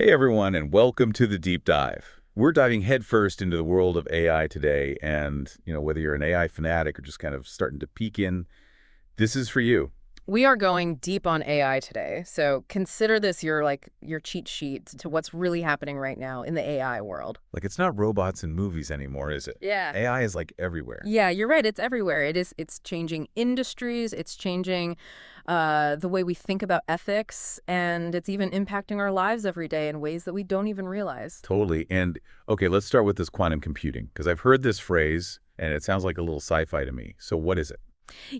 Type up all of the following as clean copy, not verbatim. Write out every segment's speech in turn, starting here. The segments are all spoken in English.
Hey everyone, and welcome to the deep dive. We're diving headfirst into the world of AI today, and whether you're an AI fanatic or just kind of starting to peek in, this is for you. We are going deep on AI today. So consider this your cheat sheet to what's really happening right now in the AI world. Like it's not robots in movies anymore, is it? Yeah. AI is like everywhere. Yeah, you're right. It's everywhere. It's changing industries. It's changing the way we think about ethics, and it's even impacting our lives every day in ways that we don't even realize. Totally. And okay, let's start with this quantum computing, because I've heard this phrase and it sounds like a little sci-fi to me. So what is it?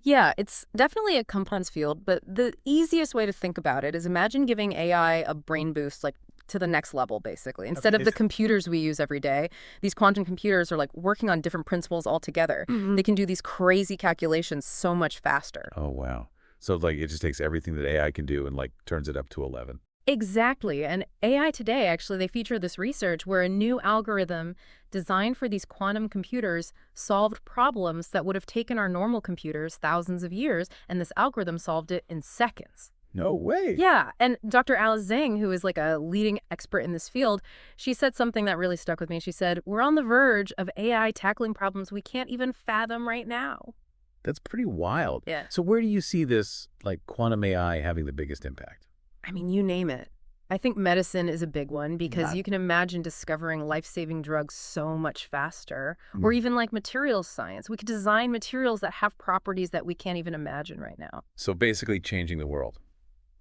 Yeah, it's definitely a complex field, but the easiest way to think about it is imagine giving AI a brain boost, like to the next level, basically. Instead of Okay. the computers we use every day, these quantum computers are like working on different principles altogether. They can do these crazy calculations so much faster. Oh, wow. So like it just takes everything that AI can do and like turns it up to 11. Exactly. And AI today, actually, they feature this research where a new algorithm designed for these quantum computers solved problems that would have taken our normal computers thousands of years, and this algorithm solved it in seconds. No way. Yeah, and Dr. Alice Zhang, who is like a leading expert in this field, she said something that really stuck with me. She said, "We're on the verge of AI tackling problems we can't even fathom right now." That's pretty wild. Yeah. So where do you see this like quantum AI having the biggest impact? I mean, you name it. I think medicine is a big one because Yeah. you can imagine discovering life-saving drugs so much faster, or Mm. even like materials science. We could design materials that have properties that we can't even imagine right now. So basically changing the world.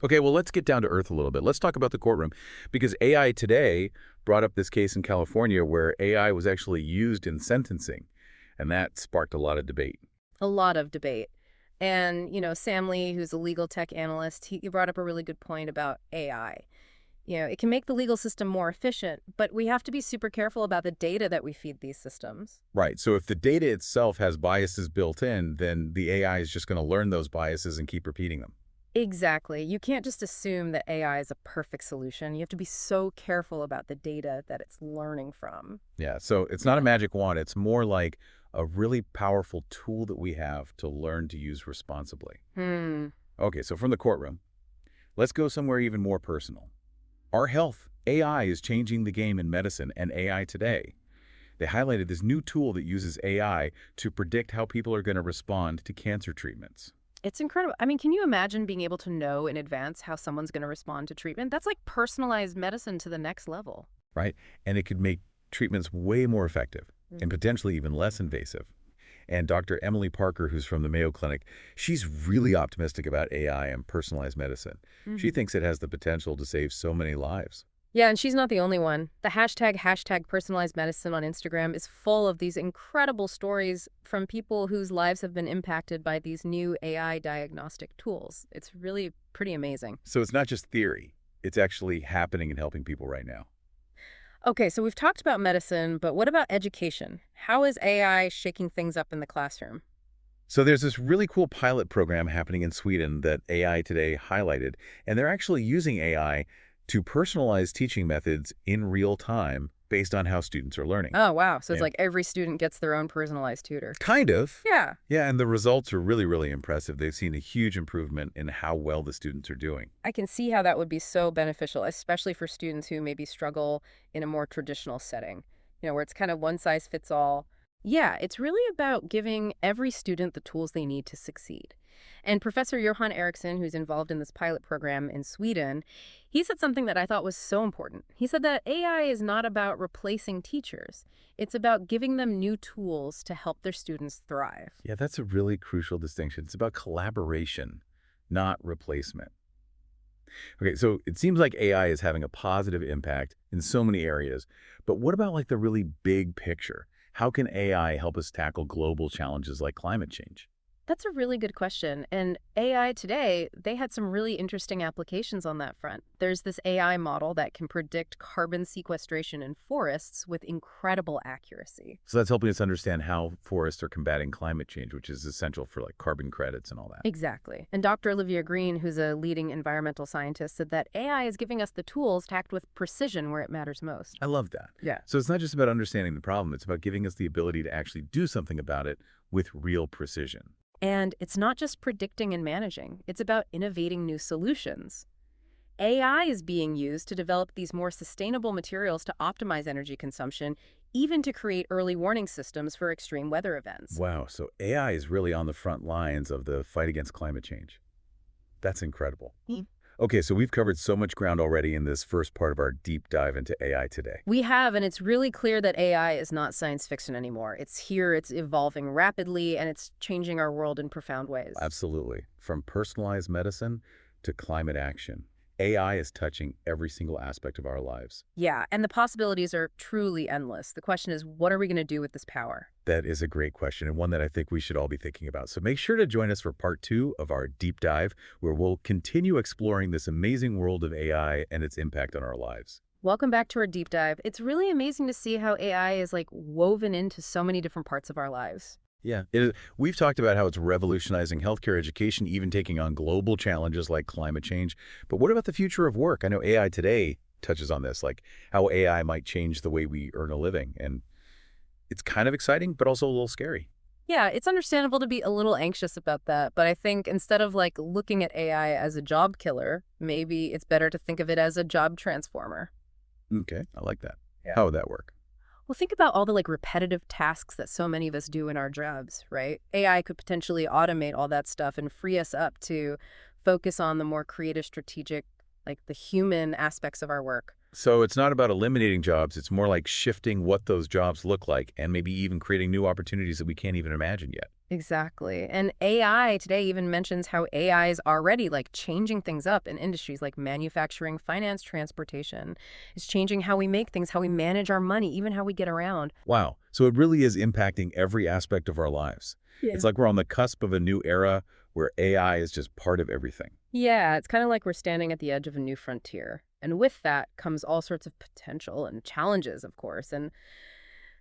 Okay, well, let's get down to earth a little bit. Let's talk about the courtroom because AI today brought up this case in California where AI was actually used in sentencing, and that sparked a lot of debate. A lot of debate. And, Sam Lee, who's a legal tech analyst, he brought up a really good point about AI. It can make the legal system more efficient, but we have to be super careful about the data that we feed these systems. Right. So if the data itself has biases built in, then the AI is just going to learn those biases and keep repeating them. Exactly. You can't just assume that AI is a perfect solution. You have to be so careful about the data that it's learning from. Yeah. So it's not a Yeah. magic wand. It's more like a really powerful tool that we have to learn to use responsibly. Hmm. Okay. So from the courtroom, let's go somewhere even more personal. Our health. AI is changing the game in medicine and AI today. They highlighted this new tool that uses AI to predict how people are going to respond to cancer treatments, It's incredible. I mean, can you imagine being able to know in advance how someone's going to respond to treatment? That's like personalized medicine to the next level. right? And it could make treatments way more effective and potentially even less invasive. And Dr. Emily Parker, who's from the Mayo Clinic, she's really optimistic about AI and personalized medicine. She Mm-hmm. thinks it has the potential to save so many lives. Yeah, and she's not the only one. The hashtag personalized medicine on Instagram is full of these incredible stories from people whose lives have been impacted by these new AI diagnostic tools. It's really pretty amazing. So it's not just theory. It's actually happening and helping people right now. Okay, so we've talked about medicine, but what about education? How is AI shaking things up in the classroom? So there's this really cool pilot program happening in Sweden that AI Today highlighted, and they're actually using AI to personalize teaching methods in real time based on how students are learning. Oh, wow. So it's Yeah. like every student gets their own personalized tutor. Kind of. Yeah. Yeah, and the results are really, really impressive. They've seen a huge improvement in how well the students are doing. I can see how that would be so beneficial, especially for students who maybe struggle in a more traditional setting, where it's kind of one size fits all. Yeah, it's really about giving every student the tools they need to succeed. And Professor Johan Eriksson, who's involved in this pilot program in Sweden, he said something that I thought was so important. He said that AI is not about replacing teachers. It's about giving them new tools to help their students thrive. Yeah, that's a really crucial distinction. It's about collaboration, not replacement. Okay, so it seems like AI is having a positive impact in so many areas, but what about like the really big picture? How can AI help us tackle global challenges like climate change? That's a really good question. And AI today, they had some really interesting applications on that front. There's this AI model that can predict carbon sequestration in forests with incredible accuracy. So that's helping us understand how forests are combating climate change, which is essential for like carbon credits and all that. Exactly. And Dr. Olivia Green, who's a leading environmental scientist, said that AI is giving us the tools to act with precision where it matters most. I love that. Yeah. So it's not just about understanding the problem, it's about giving us the ability to actually do something about it with real precision. And it's not just predicting and managing, it's about innovating new solutions. AI is being used to develop these more sustainable materials to optimize energy consumption, even to create early warning systems for extreme weather events. Wow, so AI is really on the front lines of the fight against climate change. That's incredible. Okay, so we've covered so much ground already in this first part of our deep dive into AI today. We have, and it's really clear that AI is not science fiction anymore. It's here, it's evolving rapidly, and it's changing our world in profound ways. Absolutely. From personalized medicine to climate action, AI is touching every single aspect of our lives. Yeah, and the possibilities are truly endless. The question is, what are we going to do with this power? That is a great question, and one that I think we should all be thinking about. So make sure to join us for part 2 of our deep dive, where we'll continue exploring this amazing world of AI and its impact on our lives. Welcome back to our deep dive. It's really amazing to see how AI is like woven into so many different parts of our lives. Yeah, we've talked about how it's revolutionizing healthcare education, even taking on global challenges like climate change. But what about the future of work? I know AI today touches on this, like how AI might change the way we earn a living. And it's kind of exciting, but also a little scary. Yeah, it's understandable to be a little anxious about that, but I think instead of like looking at AI as a job killer, maybe it's better to think of it as a job transformer. Okay, I like that. Yeah. How would that work? Well, think about all the like repetitive tasks that so many of us do in our jobs, right? AI could potentially automate all that stuff and free us up to focus on the more creative, strategic, like the human aspects of our work. So it's not about eliminating jobs. It's more like shifting what those jobs look like and maybe even creating new opportunities that we can't even imagine yet. Exactly. And AI today even mentions how AI is already like changing things up in industries like manufacturing, finance, transportation. It's changing how we make things, how we manage our money, even how we get around. Wow. So it really is impacting every aspect of our lives. Yeah. It's like we're on the cusp of a new era where AI is just part of everything. Yeah, it's kind of like we're standing at the edge of a new frontier. And with that comes all sorts of potential and challenges, of course. And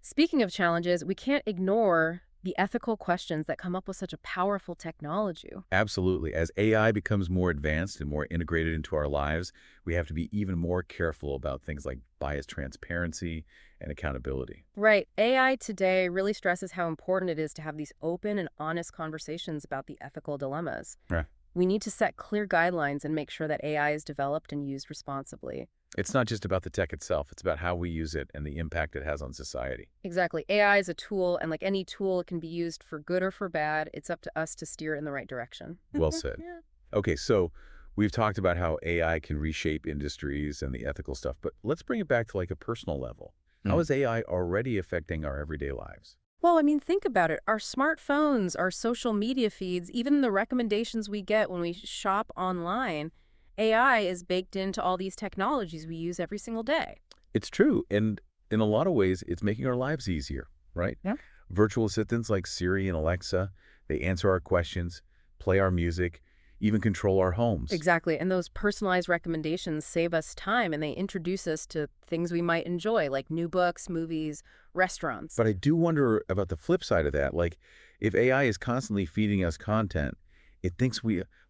speaking of challenges, we can't ignore the ethical questions that come up with such a powerful technology. Absolutely. As AI becomes more advanced and more integrated into our lives, we have to be even more careful about things like bias transparency and accountability. Right. AI today really stresses how important it is to have these open and honest conversations about the ethical dilemmas. Right. We need to set clear guidelines and make sure that AI is developed and used responsibly. It's not just about the tech itself. It's about how we use it and the impact it has on society. Exactly. AI is a tool, and like any tool, it can be used for good or for bad. It's up to us to steer it in the right direction. Well said. Yeah. Okay, so we've talked about how AI can reshape industries and the ethical stuff, but let's bring it back to like a personal level. How is AI already affecting our everyday lives? Well, I mean, think about it. Our smartphones, our social media feeds, even the recommendations we get when we shop online, AI is baked into all these technologies we use every single day. It's true, and in a lot of ways, it's making our lives easier, right? Yeah. Virtual assistants like Siri and Alexa, they answer our questions, play our music, even control our homes. Exactly. And those personalized recommendations save us time and they introduce us to things we might enjoy, like new books, movies, restaurants. But I do wonder about the flip side of that. Like, if AI is constantly feeding us content, it thinks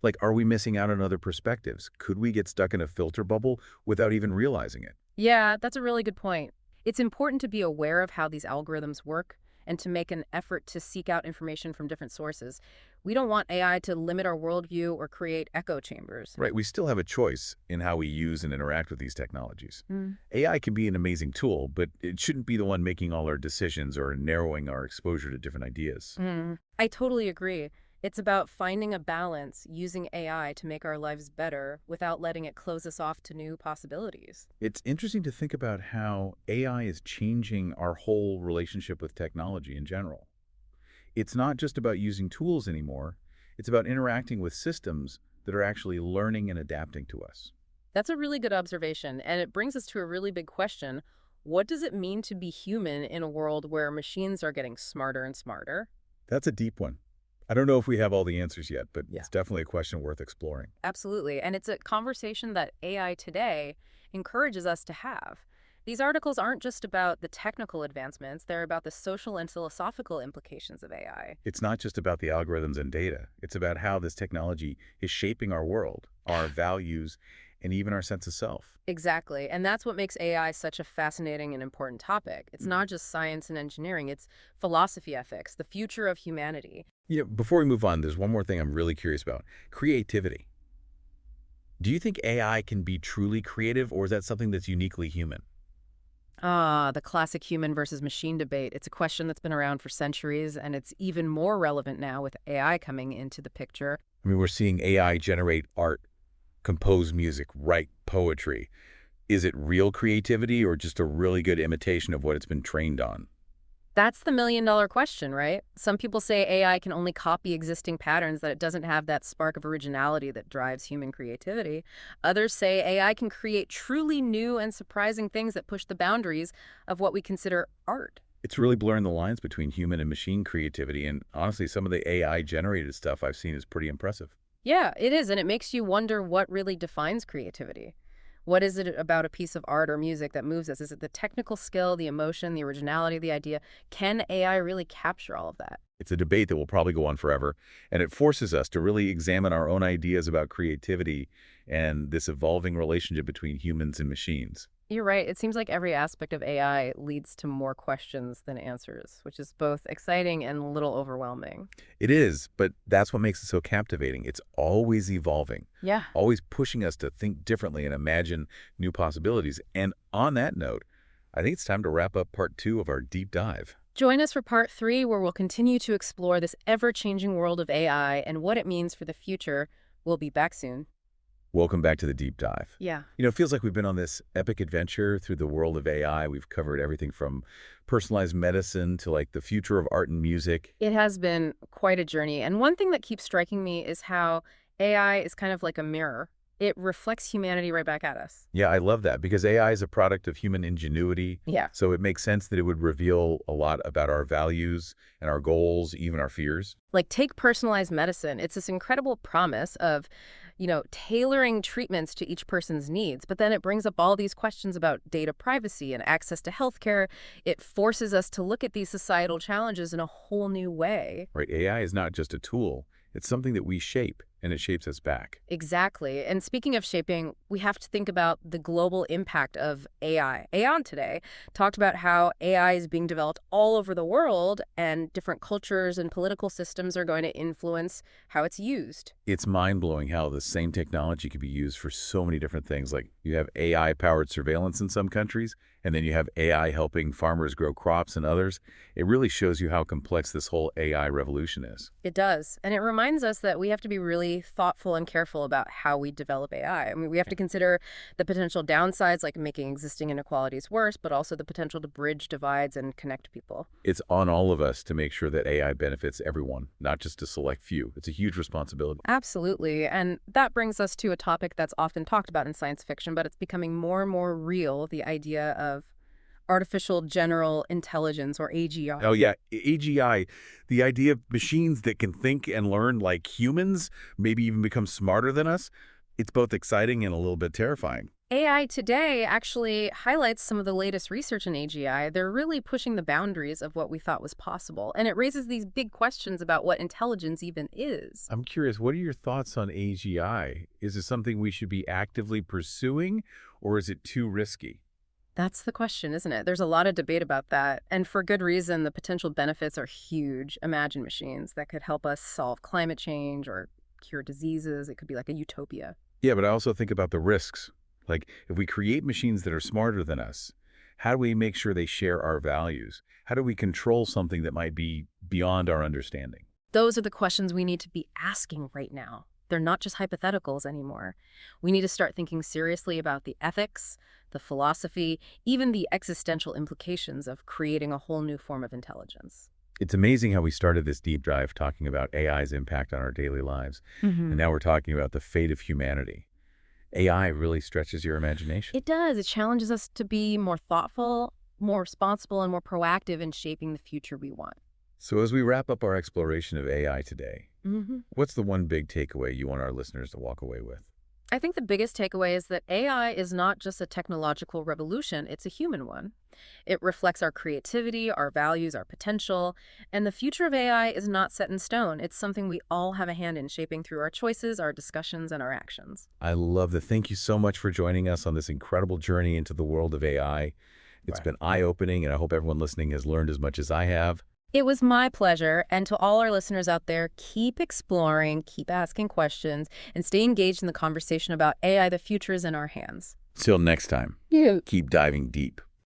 like, are we missing out on other perspectives? Could we get stuck in a filter bubble without even realizing it? Yeah, that's a really good point. It's important to be aware of how these algorithms work and to make an effort to seek out information from different sources. We don't want AI to limit our worldview or create echo chambers. Right, we still have a choice in how we use and interact with these technologies. Mm. AI can be an amazing tool, but it shouldn't be the one making all our decisions or narrowing our exposure to different ideas. I totally agree. It's about finding a balance, using AI to make our lives better without letting it close us off to new possibilities. It's interesting to think about how AI is changing our whole relationship with technology in general. It's not just about using tools anymore. It's about interacting with systems that are actually learning and adapting to us. That's a really good observation, and it brings us to a really big question. What does it mean to be human in a world where machines are getting smarter and smarter? That's a deep one. I don't know if we have all the answers yet, but Yeah. it's definitely a question worth exploring. Absolutely. And it's a conversation that AI today encourages us to have. These articles aren't just about the technical advancements, they're about the social and philosophical implications of AI. It's not just about the algorithms and data. It's about how this technology is shaping our world, our values, and even our sense of self. Exactly. And that's what makes AI such a fascinating and important topic. It's not just science and engineering, it's philosophy ethics, the future of humanity. Before we move on, there's one more thing I'm really curious about. Creativity. Do you think AI can be truly creative, or is that something that's uniquely human? Ah, the classic human versus machine debate. It's a question that's been around for centuries, and it's even more relevant now with AI coming into the picture. I mean, we're seeing AI generate art, compose music, write poetry. Is it real creativity or just a really good imitation of what it's been trained on? That's the million-dollar question, right? Some people say AI can only copy existing patterns, that it doesn't have that spark of originality that drives human creativity. Others say AI can create truly new and surprising things that push the boundaries of what we consider art. It's really blurring the lines between human and machine creativity, and honestly, some of the AI-generated stuff I've seen is pretty impressive. Yeah, it is, and it makes you wonder what really defines creativity. What is it about a piece of art or music that moves us? Is it the technical skill, the emotion, the originality, the idea? Can AI really capture all of that? It's a debate that will probably go on forever, and it forces us to really examine our own ideas about creativity and this evolving relationship between humans and machines. You're right. It seems like every aspect of AI leads to more questions than answers, which is both exciting and a little overwhelming. It is, but that's what makes it so captivating. It's always evolving, Yeah. always pushing us to think differently and imagine new possibilities. And on that note, I think it's time to wrap up part 2 of our deep dive. Join us for part 3, where we'll continue to explore this ever changing world of AI and what it means for the future. We'll be back soon. Welcome back to the deep dive. Yeah. It feels like we've been on this epic adventure through the world of AI. We've covered everything from personalized medicine to like the future of art and music. It has been quite a journey. And one thing that keeps striking me is how AI is kind of like a mirror. It reflects humanity right back at us. Yeah, I love that because AI is a product of human ingenuity. Yeah. So it makes sense that it would reveal a lot about our values and our goals, even our fears. Like, take personalized medicine. It's this incredible promise of, tailoring treatments to each person's needs. But then it brings up all these questions about data privacy and access to healthcare. It forces us to look at these societal challenges in a whole new way. Right? AI is not just a tool. It's something that we shape, and it shapes us back. Exactly. And speaking of shaping, we have to think about the global impact of AI. Aeon today talked about how AI is being developed all over the world, and different cultures and political systems are going to influence how it's used. It's mind-blowing how the same technology can be used for so many different things. Like you have AI-powered surveillance in some countries, and then you have AI helping farmers grow crops in others. It really shows you how complex this whole AI revolution is. It does. And it reminds us that we have to be really thoughtful and careful about how we develop AI. I mean, we have to consider the potential downsides, like making existing inequalities worse, but also the potential to bridge divides and connect people. It's on all of us to make sure that AI benefits everyone, not just a select few. It's a huge responsibility. Absolutely. And that brings us to a topic that's often talked about in science fiction, but it's becoming more and more real, the idea of artificial general intelligence, or AGI. Oh, yeah. AGI, the idea of machines that can think and learn like humans, maybe even become smarter than us, it's both exciting and a little bit terrifying. AI today actually highlights some of the latest research in AGI. They're really pushing the boundaries of what we thought was possible. And it raises these big questions about what intelligence even is. I'm curious, what are your thoughts on AGI? Is it something we should be actively pursuing, or is it too risky? That's the question, isn't it? There's a lot of debate about that. And for good reason, the potential benefits are huge. Imagine machines that could help us solve climate change or cure diseases. It could be like a utopia. Yeah, but I also think about the risks. Like, if we create machines that are smarter than us, how do we make sure they share our values? How do we control something that might be beyond our understanding? Those are the questions we need to be asking right now. They're not just hypotheticals anymore. We need to start thinking seriously about the ethics, the philosophy, even the existential implications of creating a whole new form of intelligence. It's amazing how we started this deep dive talking about AI's impact on our daily lives, and now we're talking about the fate of humanity. AI really stretches your imagination. It does. It challenges us to be more thoughtful, more responsible, and more proactive in shaping the future we want. So as we wrap up our exploration of AI today, hmm what's the one big takeaway you want our listeners to walk away with? I think the biggest takeaway is that AI is not just a technological revolution, it's a human one. It reflects our creativity, our values, our potential, and the future of AI is not set in stone. It's something we all have a hand in shaping through our choices, our discussions, and our actions. I love that. Thank you so much for joining us on this incredible journey into the world of AI. It's Right. been eye-opening, and I hope everyone listening has learned as much as I have. It was my pleasure. And to all our listeners out there, keep exploring, keep asking questions, and stay engaged in the conversation about AI. The future is in our hands. Till next time, You. keep diving deep.